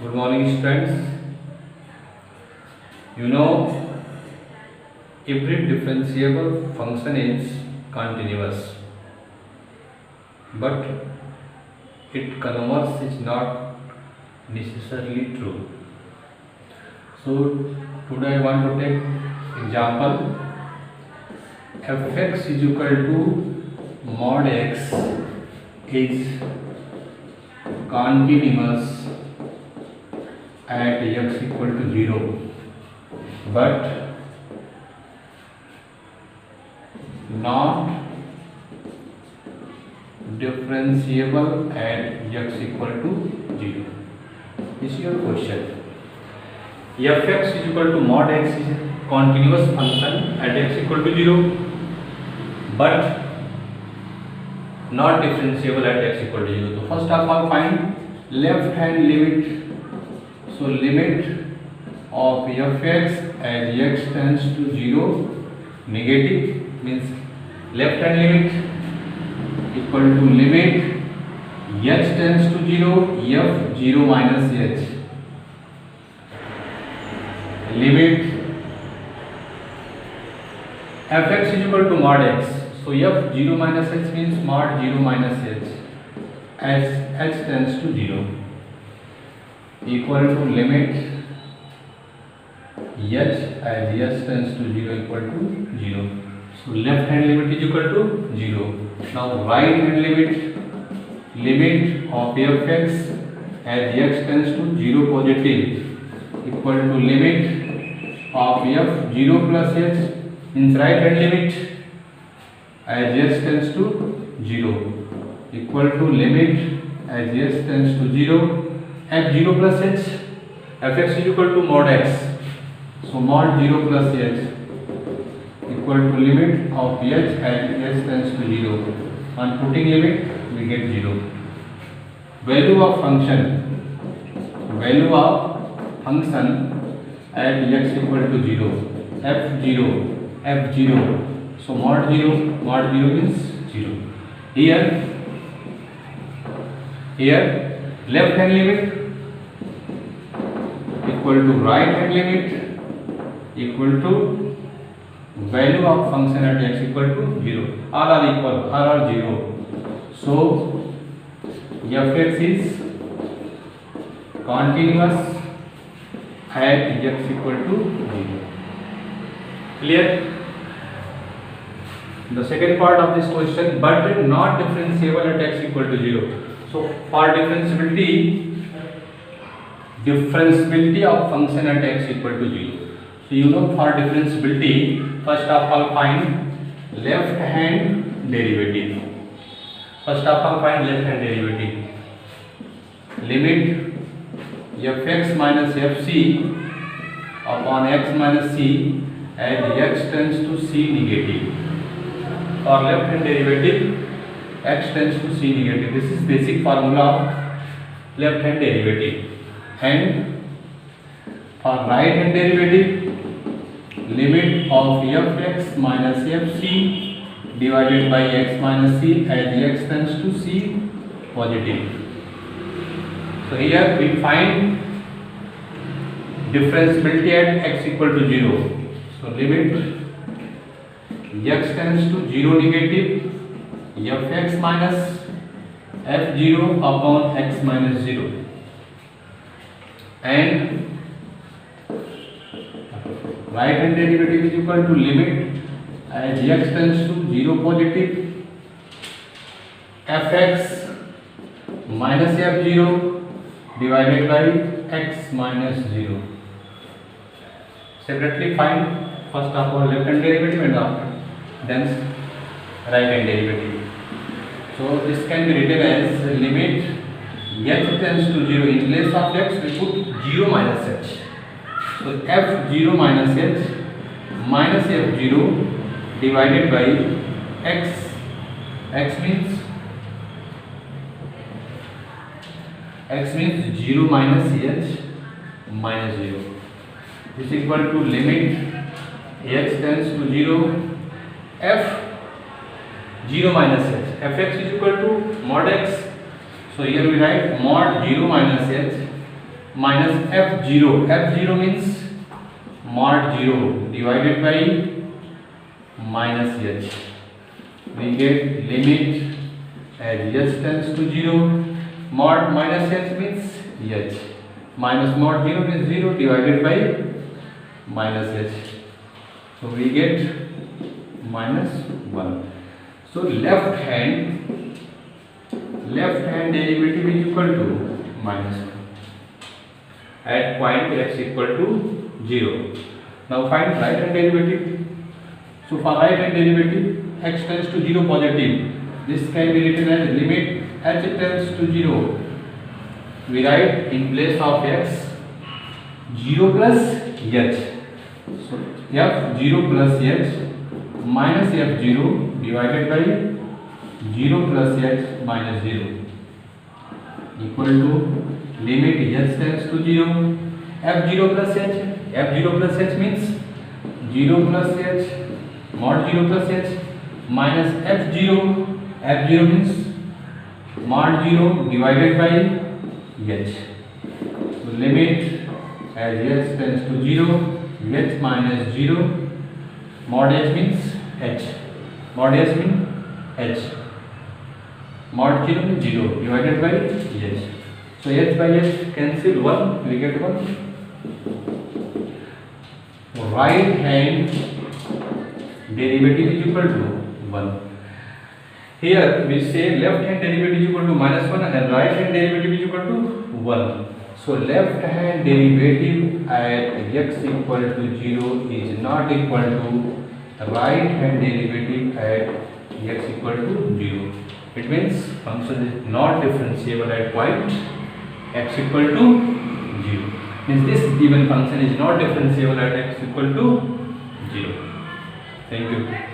Good morning, students. You know, every differentiable function is continuous, but it converse is not necessarily true. So today I want to take example fx is equal to mod x is continuous at x equal to 0, but not differentiable at x equal to 0. This is your question. Fx is equal to mod x is a continuous function at x equal to 0, but not differentiable at x equal to 0. So first of all, find left hand limit. So limit of fx as x tends to 0 negative means left hand limit equal to limit h tends to 0 f 0 minus h. Limit fx is equal to mod x. So f 0 minus h means mod 0 minus h as h tends to 0 equal to limit h as h tends to 0 equal to 0. So left hand limit is equal to 0. Now right hand limit of fx as x tends to 0 positive equal to limit of f 0 plus h means right hand limit as h tends to 0 equal to limit as h tends to 0 f 0 plus h. Fx is equal to mod x. So mod 0 plus h equal to limit of h as h tends to 0. On putting limit we get 0. Value of function at x equal to 0. f0. So mod 0 means 0. Here left hand limit equal to right hand limit equal to value of function at x equal to 0. All are equal, all are 0. So fx is continuous at x equal to 0. Clear? The second part of this question, but not differentiable at x equal to 0. So for differentiability of function at x equal to 0. So you know, for differentiability, first of all find left hand derivative. Limit fx minus fc upon x minus c as x tends to c negative. For left hand derivative, x tends to c negative. This is basic formula of left hand derivative. And for right hand derivative, limit of fx minus fc divided by x minus c as x tends to c positive. So here we find differentiability at x equal to 0. So limit x tends to 0 negative fx minus f0 upon x minus 0 and right hand derivative is equal to limit as x tends to 0 positive fx minus f0 divided by x minus 0. Separately find first of all left hand derivative and after then right hand derivative. So this can be written as limit h tends to 0. In place of x we put 0 minus h. So f0 minus h minus f0 divided by x. X means 0 minus h minus 0. This is equal to limit h tends to 0 f 0 minus h. Fx is equal to mod x. So here we write mod 0 minus h minus f0 means mod 0 divided by minus h. We get limit as h tends to 0, mod minus h means h, minus mod 0 means 0 divided by minus h. So we get minus 1. So left hand derivative is equal to minus 1 at point x equal to 0. Now find right hand derivative. So for right hand derivative, x tends to 0 positive. This can be written as limit h tends to 0. We write in place of x 0 plus h. So f0 plus h minus f0 divided by 0 plus h minus 0 equal to limit h tends to 0 f0 plus h means 0 plus h mod 0 plus h minus f0 means mod 0 divided by h. So limit as h tends to 0 h minus 0 mod h means h, mod h means h, mod 0 means 0 divided by h. So h by h cancel 1, we get 1. Right hand derivative is equal to 1. Here we say left hand derivative is equal to minus 1 and right hand derivative is equal to 1. So left hand derivative at x equal to 0 is not equal to right hand derivative at x equal to 0. It means function is not differentiable at point x equal to 0. Means this given function is not differentiable at x equal to 0. Thank you.